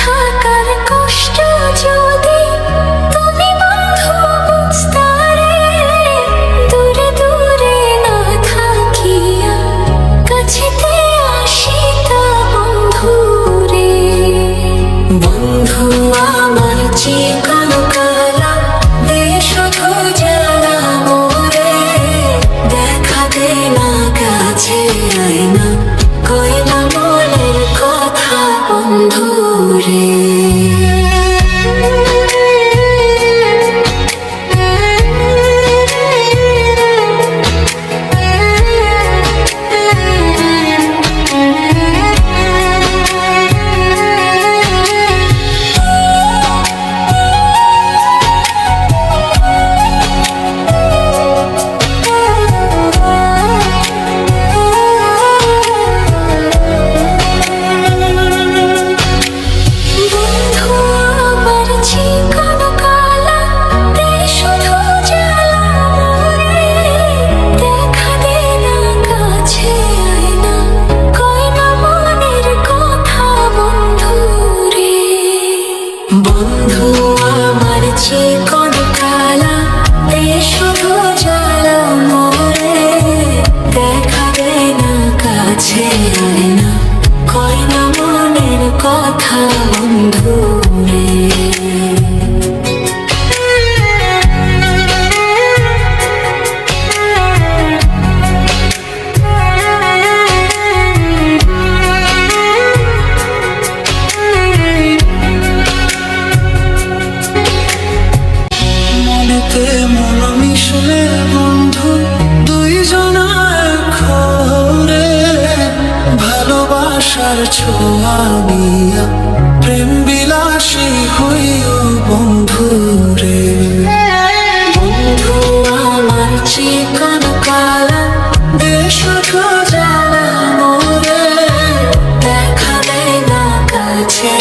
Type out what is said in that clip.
থাকার কষ্ট যদি তুমি বন্ধু বুঝতা রে, দূরে দূরে না থাকিয়া কাছেতে আসিতা বন্ধু রে। বন্ধু আমার চিকন কালা দে শুধু জ্বালা মোরে, দেখা দে না কাছে আয় না, কই না মনের কথা বন্ধু রে। বন্ধু আমার চিকন কালা দে শুধু জ্বালা মোরে, দেখা দে না কাছে আয় না, কই না মনের কথা বন্ধু রে। মন মিশলে বন্ধু দুইজন ঘরে, ভালোবাসার ছোঁয়া নিয়া প্রেম বিলাসী হইও বন্ধু রে। বন্ধু আমার চিকন কালা দে শুধু জ্বালা মোরে, দেখা দে না কাছে